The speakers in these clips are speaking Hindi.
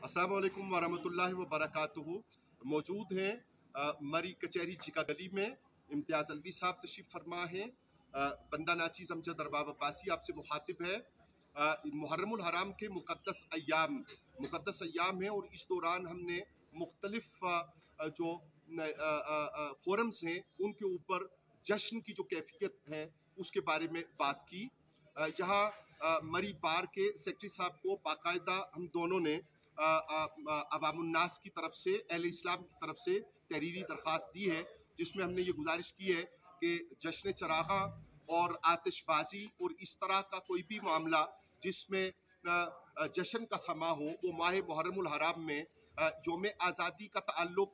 अस्सलामु अलैकुम वरहमतुल्लाहि व बरकातुहू। मौजूद हैं मरी कचहरी चिका गली में। इम्तियाज़ अलवी साहब तशरीफ़ फरमा हैं। बंदा नाचीज़ अमजद अरबाब अब्बासी आपसे मुखातिब है। मुहर्रमुल हराम के मुक़द्दस अय्याम हैं और इस दौरान हमने मुख्तलिफ़ जो फोरम्स हैं उनके ऊपर जश्न की जो कैफियत है उसके बारे में बात की। यहाँ मरी बार के सेक्रेटरी साहब को बाकायदा हम दोनों ने अवामुन्नास की तरफ से, अहले इस्लाम की तरफ से तहरीरी दरख्वास्त दी है, जिसमें हमने ये गुजारिश की है कि जश्न चरागा और आतिशबाजी और इस तरह का कोई भी मामला जिसमें जश्न का समा हो, वो माह मुहर्रमुल हराम में योम आज़ादी का ताल्लुक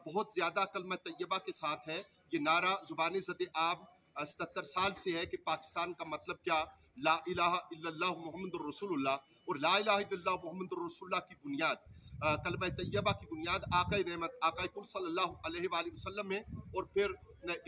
बहुत ज़्यादा कलमा तैयबा के साथ है। ये नारा ज़ुबान ज़द आब 77 साल से है कि पाकिस्तान का मतलब क्या, ला इलाहा इल्लल्लाह मुहम्मदुर रसूलुल्लाह, और ला इलाहा इल्लल्लाह मुहम्मदुर रसूलुल्लाह की बुनियाद, कलमा तैयबा की बुनियाद आक़ाए रहमत आक़ाए कुल सल्लल्लाहु अलैहि वसल्लम है। और फिर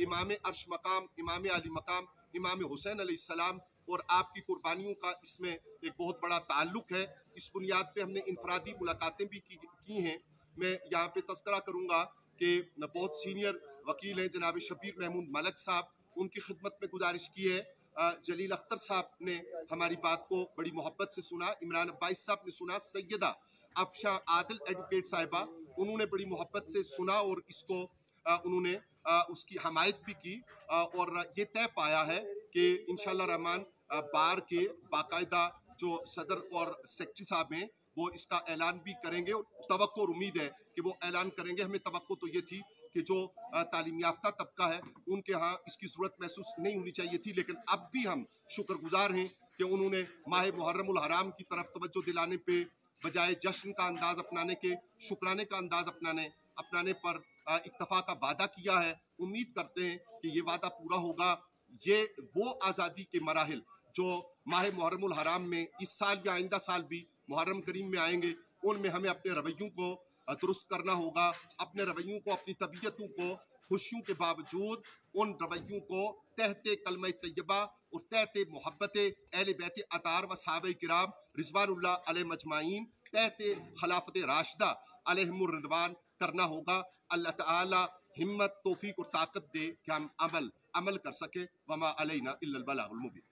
इमाम अर्श मकाम, इमाम अली मकाम, इमाम हुसैन अलैहिस्सलाम और आपकी कुर्बानियों का इसमें एक बहुत बड़ा ताल्लुक है। इस बुनियाद पे हमने इनफरादी मुलाकातें भी की हैं। मैं यहाँ पे तस्करा करूँगा कि बहुत सीनियर वकील हैं जनाब शबीर महमूद मलक साहब, उनकी खिदमत में गुजारिश की है। जलील अख्तर साहब ने हमारी बात को बड़ी मोहब्बत से सुना, इमरान अब्बास साहब ने सुना, सैयदा अफशा आदिल एडवोकेट साहिबा उन्होंने बड़ी मोहब्बत से सुना और इसको उन्होंने उसकी हमायत भी की। और ये तय पाया है कि इंशाअल्लाह रहमान बार के बाकायदा जो सदर और सेक्रेटरी साहब हैं वो इसका ऐलान भी करेंगे और तवक्को और उम्मीद है कि वो ऐलान करेंगे। हमें तवक्को तो ये थी कि जो तालीम याफ्ता तबका है उनके यहाँ इसकी ज़रूरत महसूस नहीं होनी चाहिए थी, लेकिन अब भी हम शुक्रगुजार हैं कि उन्होंने माह मुहर्रमुल हराम की तरफ तवज्जो दिलाने पे बजाय जश्न का अंदाज अपनाने के शुक्राने का अंदाज अपनाने पर इक्तफा का वादा किया है। उम्मीद करते हैं कि ये वादा पूरा होगा। ये वो आज़ादी के मराहिल जो माह मुहर्रमुल हराम में इस साल या आइंदा साल भी मुहर्रम करीम में आएंगे, उनमें हमें अपने रवैयों को दुरुस्त करना होगा। अपने रवैयों को, अपनी तबीयतों को खुशियों के बावजूद उन रवैयों को तहते कलमा तैयबा और तहते मोहब्बत अहले बैत अतार व सहाबा किराम रिज़वानुल्लाह अलैहिम अजमाइन, तहते खिलाफत राशिदा अलैहिमुर रिज़वान करना होगा। अल्लाह ताला हिम्मत, तौफीक और ताकत दे कि हम अमल कर सके। वमा अलैना इल्लल बलागुल मुबीन।